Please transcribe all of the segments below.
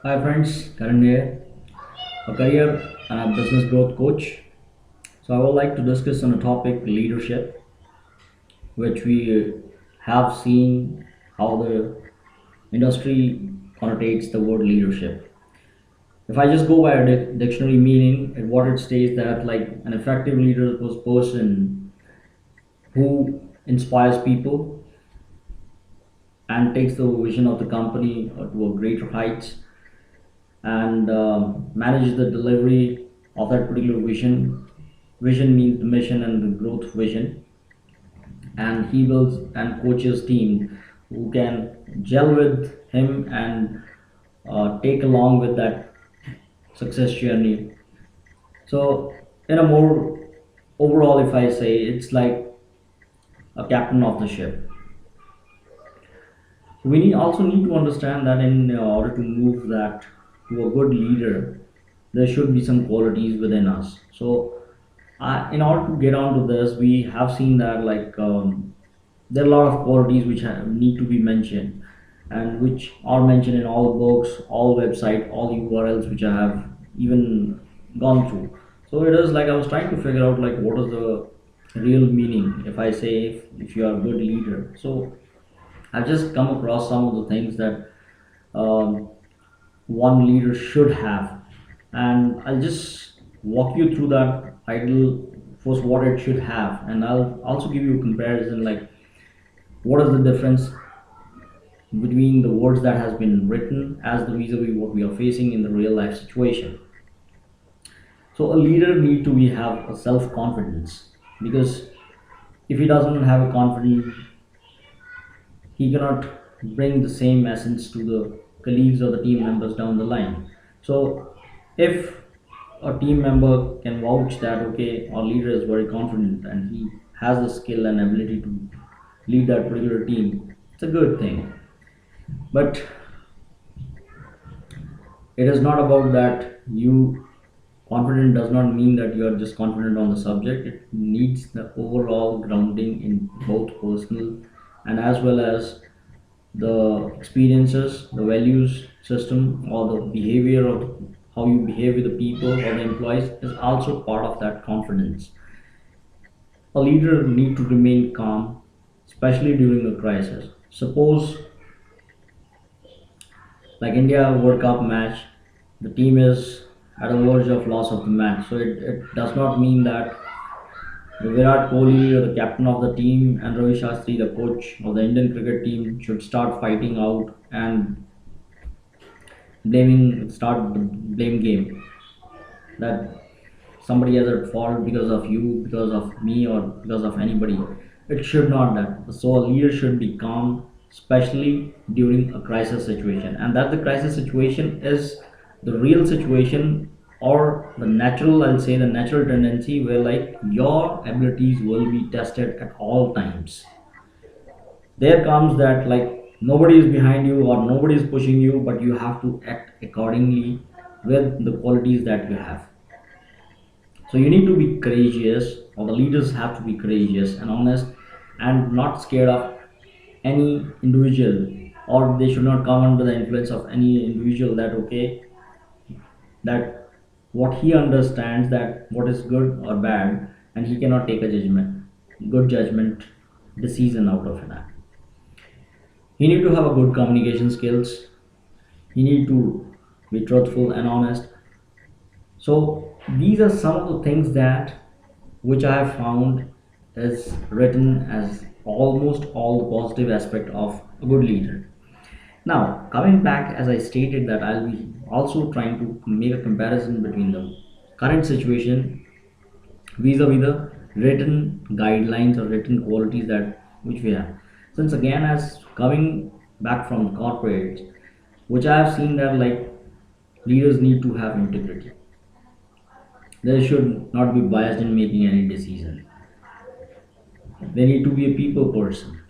Hi friends, Karan here, a career and a business growth coach. So I would like to discuss on a topic leadership, which we have seen how the industry connotates the word leadership. If I just go by a dictionary meaning, what it states that like an effective leader is a person who inspires people and takes the vision of the company to a greater heights and manage the delivery of that particular vision. Vision means the mission and the growth vision, and he builds and coaches team who can gel with him and take along with that success journey. So, in a more overall, if I say, it's like a captain of the ship. So we also need to understand that in order to move that to a good leader, there should be some qualities within us. So, in order to get onto this, we have seen that there are a lot of qualities which need to be mentioned, and which are mentioned in all books, all website, all URLs which I have even gone through. So it is like I was trying to figure out like what is the real meaning if I say if you are a good leader. So I've just come across some of the things that um, one leader should have, and I'll just walk you through that ideal first what it should have, and I'll also give you a comparison like what is the difference between the words that has been written as the vis-a-vis what we are facing in the real life situation. So a leader need to be have a self confidence, because if he doesn't have a confidence, he cannot bring the same essence to the colleagues or the team members down the line. So if a team member can vouch that okay, our leader is very confident and he has the skill and ability to lead that particular team, it's a good thing. But it is not about that you confident does not mean that you are just confident on the subject. It needs the overall grounding in both personal and as well as the experiences, the values system, or the behavior of how you behave with the people or the employees is also part of that confidence. A leader need to remain calm, especially during a crisis. Suppose like India World Cup match, the team is at a verge of loss of the match. So it does not mean that the Virat Kohli, the captain of the team, and Ravi Shastri, the coach of the Indian cricket team, should start fighting out and start the blame game that somebody is at fault because of you, because of me, or because of anybody. It should not that. So a leader should be calm, especially during a crisis situation, and that the crisis situation is the real situation or the natural, I'll say the natural tendency where like your abilities will be tested at all times. There comes that like nobody is behind you or nobody is pushing you, but you have to act accordingly with the qualities that you have. So you need to be courageous, or the leaders have to be courageous and honest, and not scared of any individual, or they should not come under the influence of any individual that okay, that what he understands that what is good or bad, and he cannot take a good judgment decision out of that. He need to have a good communication skills. He need to be truthful and honest. So these are some of the things that which I have found is written as almost all the positive aspect of a good leader. Now coming back, as I stated that I'll be also trying to make a comparison between the current situation vis-a-vis the written guidelines or written qualities that which we have. Since again as coming back from corporates, which I have seen that like leaders need to have integrity. They should not be biased in making any decision. They need to be a people person.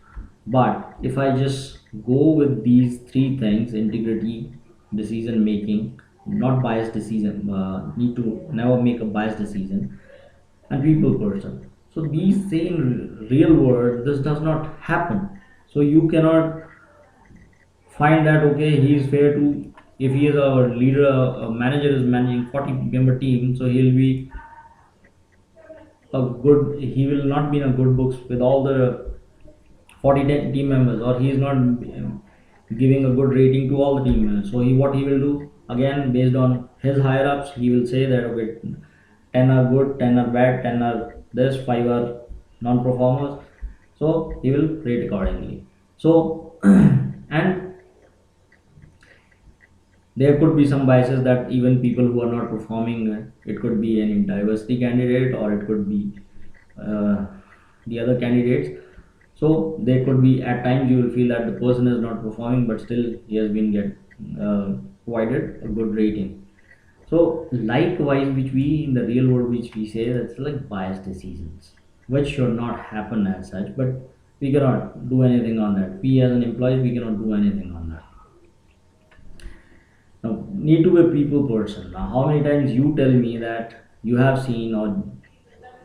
But if I just go with these three things, integrity, decision making, not biased decision, need to never make a biased decision, and people person. So these say in real world, this does not happen. So you cannot find that okay, he is fair to if he is a leader, a manager is managing 40 member team, so he'll be a good, he will not be in a good books with all the 40 team members, or he is not giving a good rating to all the team members. So he, what he will do, again based on his higher ups, he will say that okay, 10 are good, 10 are bad, 10 are this, 5 are non-performers. So he will rate accordingly. So and there could be some biases that even people who are not performing, it could be any diversity candidate, or it could be uh, the other candidates. So there could be, at times you will feel that the person is not performing, but still he has been get provided a good rating. So likewise, which we in the real world, which we say that's like biased decisions, which should not happen as such, but we cannot do anything on that. We as an employee, we cannot do anything on that. Now, need to be a people person. Now, how many times you tell me that you have seen, or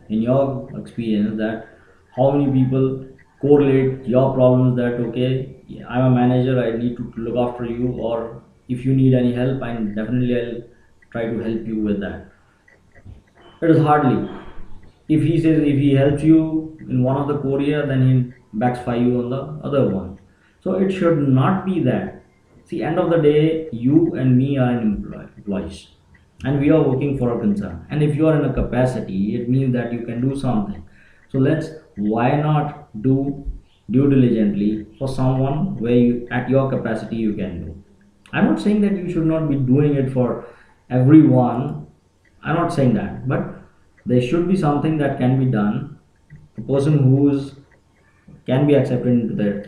in your experience, that how many people correlate your problems that okay, I'm a manager, I need to look after you, or if you need any help, I definitely I'll try to help you with that. It is hardly. If he says, if he helps you in one of the Korea, then he backfire you on the other one. So it should not be that. See, end of the day, you and me are employees, and we are working for a concern. And if you are in a capacity, it means that you can do something. So let's, why not do due diligently for someone where you, at your capacity you can do. I'm not saying that you should not be doing it for everyone. I'm not saying that, but there should be something that can be done. A person who is, can be accepted into that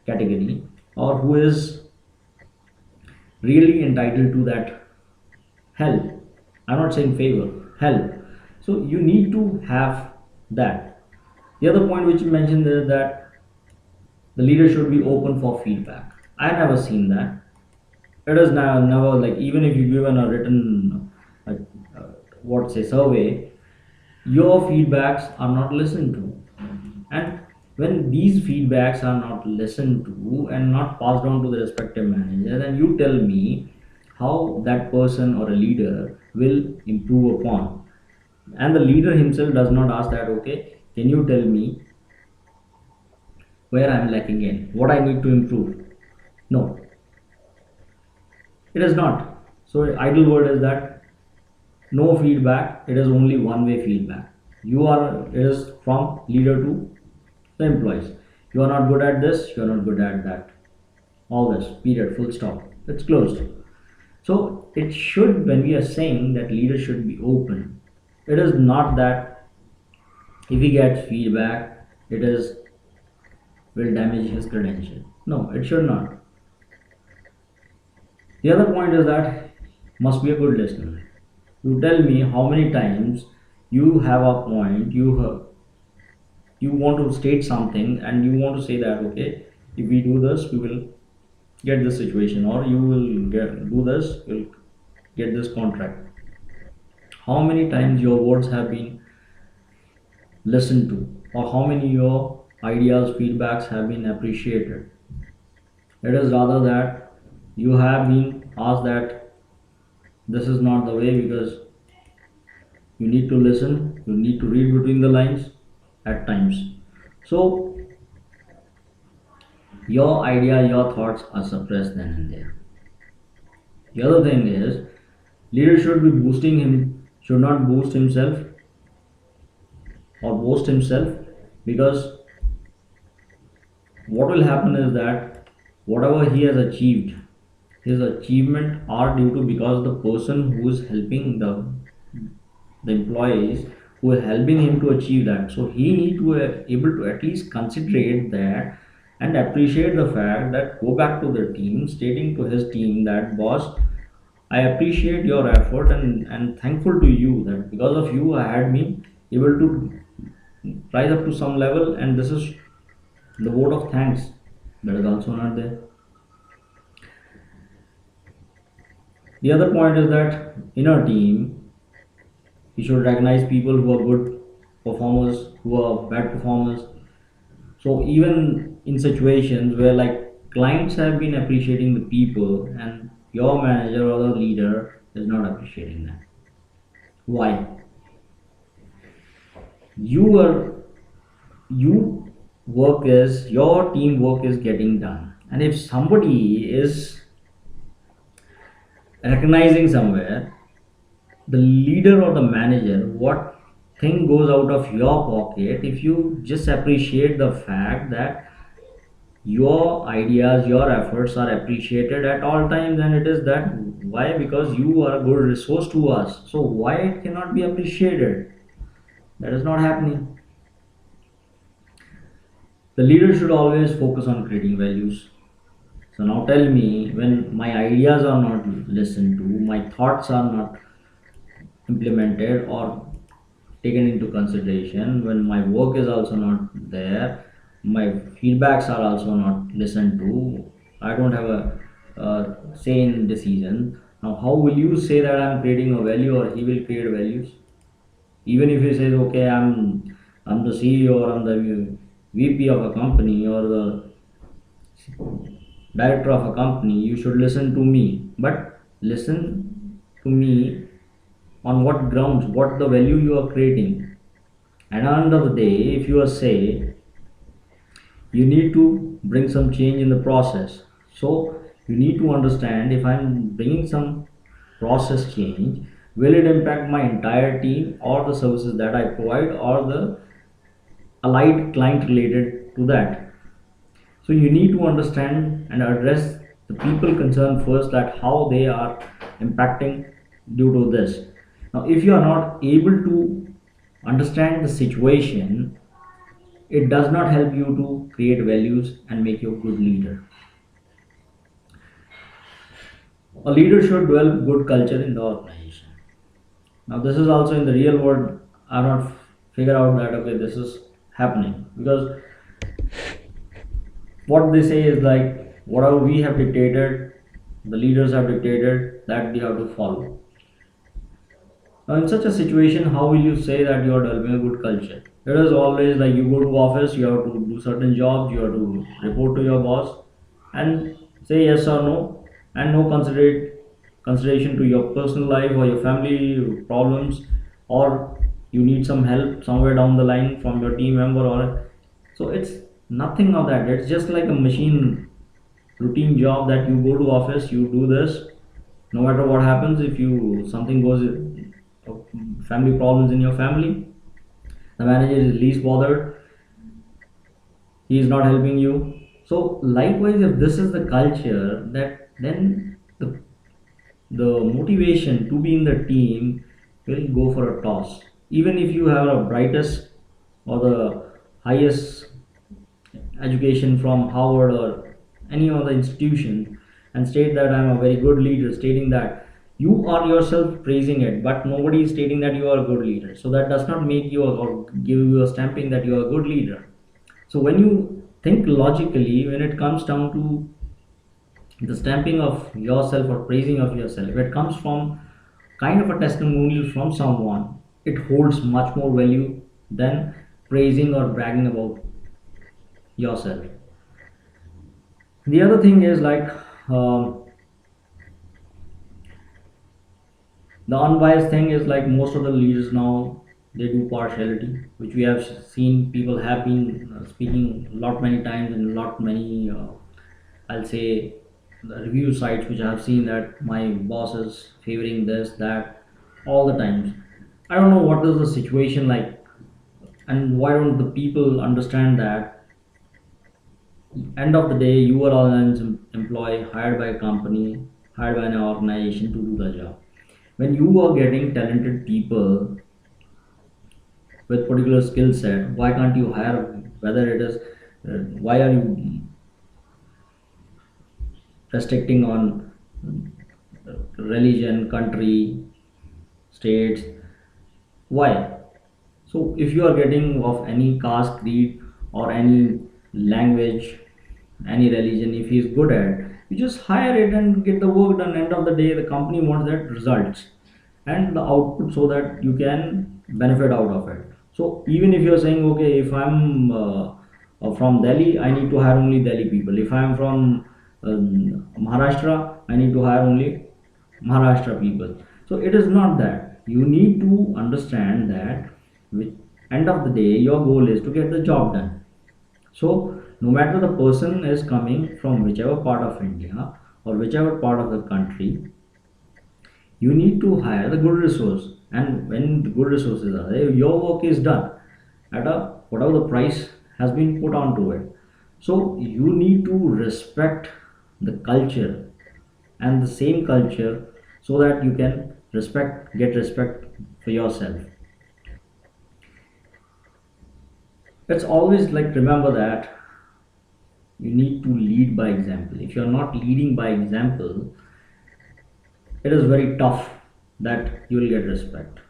category, or who is really entitled to that help. I'm not saying favor, help. So you need to have that. The other point which you mentioned is that the leader should be open for feedback. I never seen that. It is now never like, even if you given a written uh, uh, what say survey, your feedbacks are not listened to. And when these feedbacks are not listened to and not passed on to the respective manager, then you tell me how that person or a leader will improve upon. And the leader himself does not ask that okay, can you tell me where I'm lacking in, what I need to improve. No, it is not. So idle word is that no feedback, it is only one way feedback. You are, it is from leader to the employees. You are not good at this, you are not good at that. All this, period, full stop. It's closed. So it should, when we are saying that leader should be open, it is not that if he gets feedback, it is will damage his credential. No, it should not. The other point is that must be a good listener. You tell me how many times you have a point, you want to state something, and you want to say that okay, if we do this, we will get this situation, or you will do this, you'll get this contract. How many times your words have been listened to, or how many your ideas, feedbacks have been appreciated? It is rather that you have been asked that this is not the way, because you need to listen, you need to read between the lines at times. So your idea, your thoughts are suppressed then and there. The other thing is, leader should be boosting him, should not boost himself or boast himself, because what will happen is that whatever he has achieved, his achievement are due to because the person who is helping the employees who are helping him to achieve that. So he need to able to at least considerate that and appreciate the fact that go back to the team, stating to his team that boss, I appreciate your effort, and thankful to you that because of you I had been able to rise up to some level, and this is the vote of thanks that is also not there. The other point is that in our team, we should recognize people who are good performers, who are bad performers. So even in situations where like clients have been appreciating the people, and your manager or the leader is not appreciating that. Why? You are you work is your teamwork is getting done, and if somebody is recognizing somewhere, the leader or the manager, what thing goes out of your pocket, if you just appreciate the fact that your ideas, your efforts are appreciated at all times, and it is that. Why? Because you are a good resource to us, so why it cannot be appreciated? That is not happening. The leader should always focus on creating values. So now tell me, when my ideas are not listened to, my thoughts are not implemented or taken into consideration, when my work is also not there, my feedbacks are also not listened to, I don't have a say in decision. Now how will you say that I'm creating a value or he will create values? Even if he says, okay, I'm the CEO or I'm the VP of a company or the director of a company, you should listen to me. But listen to me on what grounds, what the value you are creating. And at the end of the day, if you are say you need to bring some change in the process, so you need to understand, if I'm bringing some process change, will it impact my entire team or the services that I provide or the allied client related to that. So you need to understand and address the people concerned first, that how they are impacting due to this. Now, if you are not able to understand the situation, it does not help you to create values and make you a good leader. A leader should develop good culture in the organization. Now, this is also in the real world. I have not figure out that okay, this is happening because what they say is like whatever we have dictated, the leaders have dictated, that we have to follow. Now, in such a situation, how will you say that you are developing a good culture? It is always like you go to office, you have to do certain jobs, you have to report to your boss, and say yes or no, and no consideration to your personal life or your family problems, or you need some help somewhere down the line from your team member, or so it's nothing of that. It's just like a machine routine job that you go to office, you do this, no matter what happens. If you something goes family problems in your family, the manager is least bothered, he is not helping you. So likewise, if this is the culture, that then the motivation to be in the team will go for a toss. Even if you have a brightest or the highest education from Harvard or any other institution, and state that I'm a very good leader, stating that you are yourself praising it, but nobody is stating that you are a good leader. So that does not make you or give you a stamping that you are a good leader. So when you think logically, when it comes down to the stamping of yourself or praising of yourself, if it comes from kind of a testimonial from someone, it holds much more value than praising or bragging about yourself. The other thing is like the unbiased thing is like most of the leaders now, they do partiality, which we have seen. People have been speaking a lot many times and a lot many I'll say the review sites, which I have seen that my boss is favoring this that all the times. I don't know what is the situation like, and why don't the people understand that end of the day you are all an employee hired by a company, hired by an organization to do the job. When you are getting talented people with particular skill set, why can't you hire, whether it is why are you restricting on religion, country, states? Why? So if you are getting of any caste, creed, or any language, any religion, if he is good at, you just hire it and get the work done. End of the day, the company wants that results and the output, so that you can benefit out of it. So even if you are saying, okay, if I'm from Delhi, I need to hire only Delhi people. If I'm from Maharashtra, I need to hire only Maharashtra people. So it is not that. You need to understand that with end of the day your goal is to get the job done. So no matter the person is coming from whichever part of India or whichever part of the country, you need to hire the good resource. And when the good resources are there, your work is done at a whatever the price has been put onto it. So you need to respect the culture and the same culture, so that you can get respect for yourself. It's always like, remember that you need to lead by example. If you're not leading by example, it is very tough that you will get respect.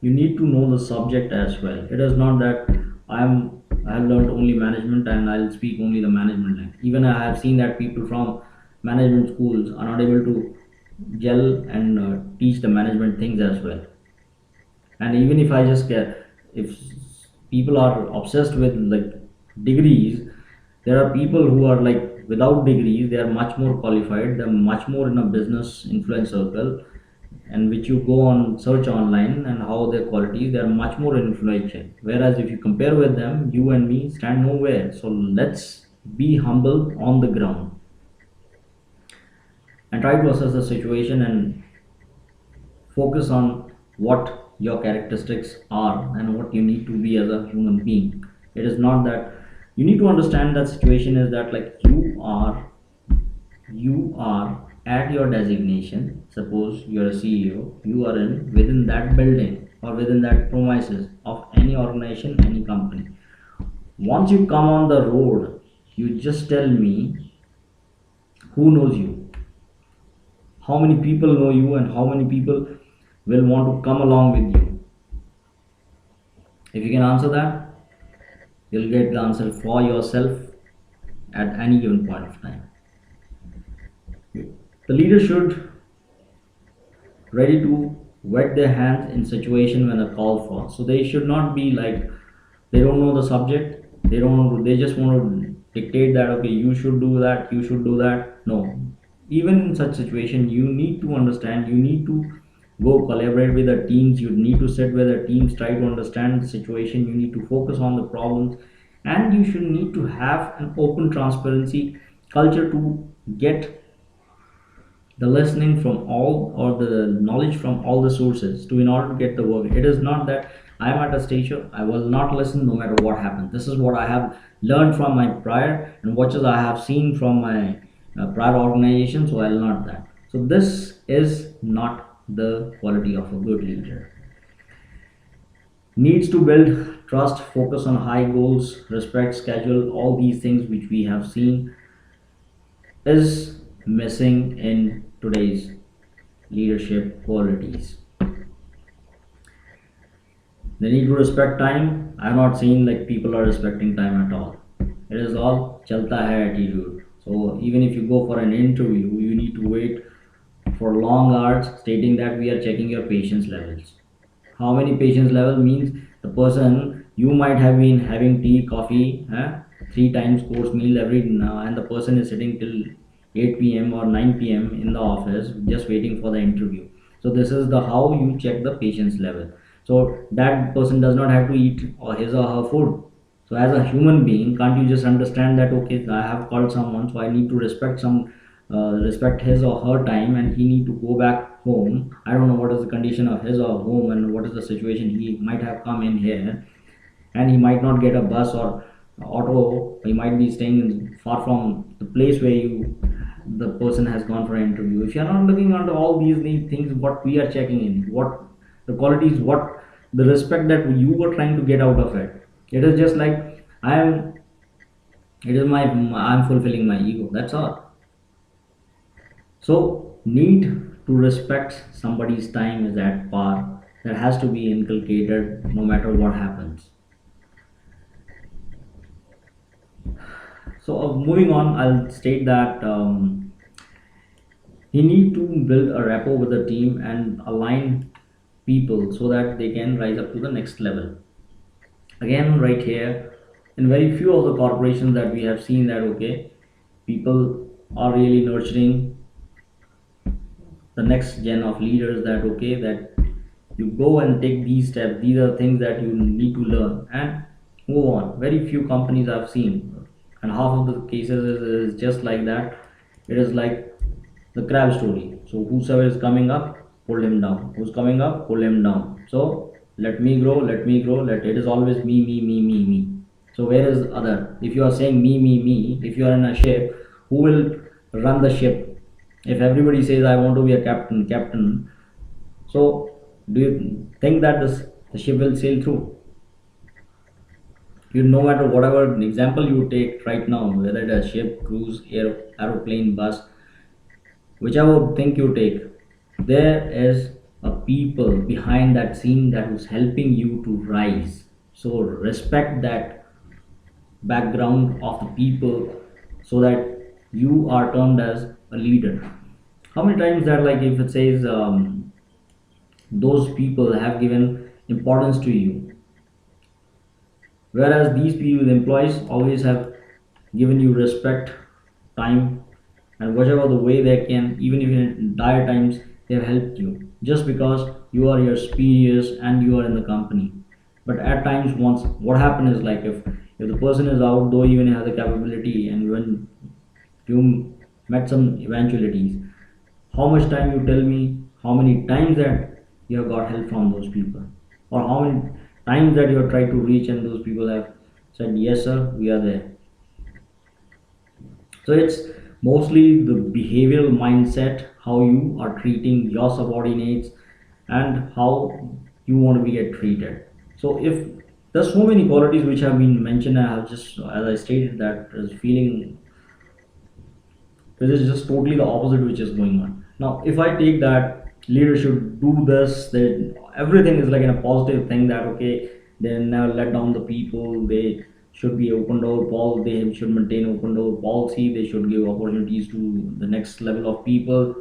You need to know the subject as well. It is not that i'm I have learned only management and I'll speak only the management line. Even I have seen that people from management schools are not able to gel and teach the management things as well. And even if I just get, if people are obsessed with like degrees, there are people who are like without degrees, they are much more qualified, they're much more in a business influence circle, and which you go on search online and how their qualities, they are much more influential. Whereas if you compare with them, you and me stand nowhere. So let's be humble on the ground and try to assess the situation and focus on what your characteristics are and what you need to be as a human being. It is not that, you need to understand that situation is that like you are at your designation. Suppose you're a CEO, you are in within that building or within that premises of any organization, any company. Once you come on the road, you just tell me who knows you, how many people know you, and how many people will want to come along with you. If you can answer that, you'll get the answer for yourself at any given point of time. The leader should ready to wet their hands in situation when a call for. So they should not be like they don't know the subject, they don't know, they just want to dictate that okay you should do that, you should do that. No. Even in such situation, you need to understand, you need to go collaborate with the teams, you need to sit with the teams, try to understand the situation, you need to focus on the problems, and you should need to have an open transparency culture to get the listening from all or the knowledge from all the sources to in order to get the work. It is not that I am at a stage I will not listen no matter what happens. This is what I have learned from my prior and what I have seen from my prior organization, so I'll not that. So this is not the quality of a good leader. Needs to build trust, focus on high goals, respect schedule, all these things which we have seen is missing in today's leadership qualities. They need to respect time. I have not seen like people are respecting time at all. It is all chalta hai attitude. So even if you go for an interview, you need to wait for long hours stating that we are checking your patience levels. How many patience level means the person, you might have been having tea, coffee, three times course meal every now, and the person is sitting till 8 p.m. or 9 p.m. in the office just waiting for the interview. So this is the how you check the patience level. So that person does not have to eat or his or her food. So as a human being, can't you just understand that okay, I have called someone, so I need to respect his or her time, and he need to go back home. I don't know what is the condition of his or home and what is the situation. He might have come in here, and he might not get a bus or auto. He might be staying far from the place where the person has gone for an interview. If you are not looking into all these things, what we are checking in, what the qualities, what the respect that you were trying to get out of it. It is just like I am. It is my I'm fulfilling my ego. That's all. So need to respect somebody's time is at par. That has to be inculcated no matter what happens. So moving on, I'll state that he need to build a rapport with the team and align people so that they can rise up to the next level. Again, right here, in very few of the corporations that we have seen that okay, people are really nurturing the next gen of leaders, that okay, that you go and take these steps, these are things that you need to learn and move on. Very few companies I've seen, and half of the cases is just like that. It is like the crab story. So whosoever is coming up, pull him down, who's coming up, pull him down. So let me grow, let me grow, let it is always me. So where is other? If you are saying me, if you are in a ship, who will run the ship? If everybody says I want to be a captain, so do you think that the ship will sail through? You, no matter whatever example you take right now, whether it is ship, cruise, aeroplane, bus, whichever thing you take, there is a people behind that scene that is helping you to rise. So respect that background of the people, so that you are termed as a leader. How many times that, like, if it says those people have given importance to you, whereas these people, the employees, always have given you respect, time, and whatever the way they can, even if in dire times, they have helped you just because you are your superiors and you are in the company. But at times, once what happens is, like, if the person is out, though even has the capability, and when you met some eventualities, how much time, you tell me, how many times that you have got help from those people, or how many times that you have tried to reach and those people have said yes sir, we are there. So it's mostly the behavioral mindset, how you are treating your subordinates and how you want to be get treated. So if there's so many qualities which have been mentioned, I have just, as I stated, that is feeling, this is just totally the opposite which is going on. Now, if I take that leaders should do this, then everything is like in a positive thing, that okay, they never let down the people, they should be open door policy, they should maintain open door policy, they should give opportunities to the next level of people.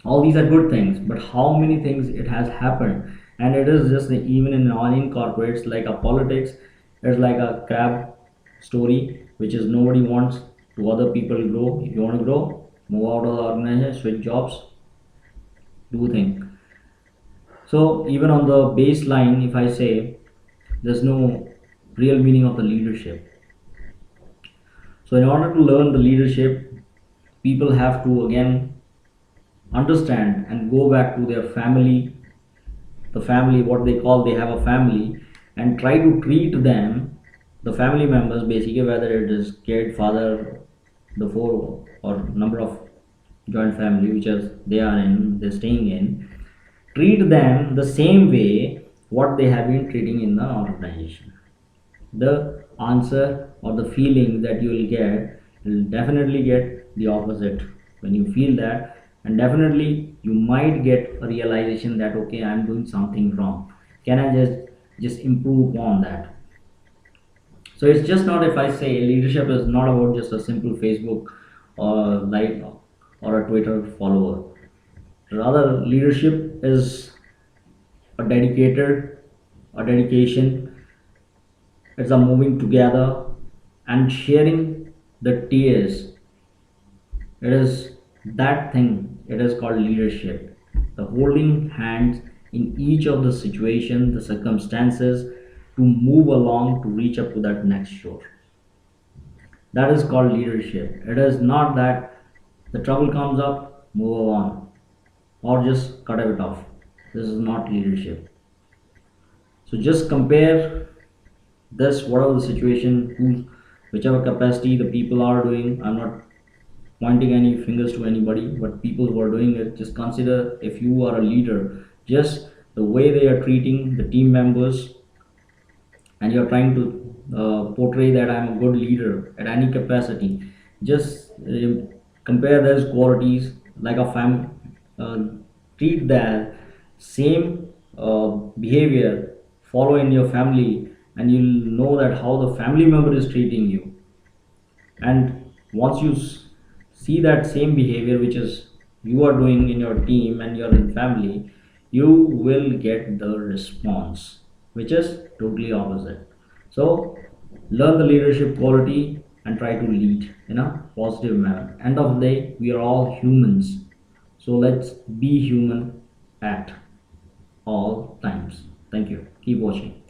All these are good things, but how many things it has happened, and it is just even in non-incorporates, like a politics, it's like a crab story, which is nobody wants to other people grow. If you want to grow, move out of the organization, switch jobs, do things. So even on the baseline, if I say, there's no real meaning of the leadership. So in order to learn the leadership, people have to again understand and go back to their family, the family, what they call, they have a family, and try to treat them, the family members basically, whether it is kid, father, the four or number of joint family which is they are in, they're staying in, treat them the same way what they have been treating in the organization. The answer or the feeling that you will get, will definitely get the opposite when you feel that, and definitely you might get a realization that okay, I'm doing something wrong, can I just improve on that. So it's just not, if I say leadership is not about just a simple Facebook or like or a Twitter follower. Rather, leadership is a dedicated, a dedication. It's a moving together and sharing the tears. It is that thing. It is called leadership. The holding hands in each of the situation, the circumstances, to move along to reach up to that next shore. That is called leadership. It is not that the trouble comes up, move on, or just cut it off. This is not leadership. So just compare this, whatever the situation, who, whichever capacity the people are doing. I'm not pointing any fingers to anybody, but people who are doing it, just consider, if you are a leader, just the way they are treating the team members, and you're trying to portray that I'm a good leader at any capacity. Just compare those qualities like a uh, treat that same behavior, follow in your family, and you'll know that how the family member is treating you. And once you see that same behavior which is you are doing in your team and your family, you will get the response which is totally opposite. So learn the leadership quality, and try to lead in a positive manner. End of the day, we are all humans, so let's be human at all times. Thank you. Keep watching.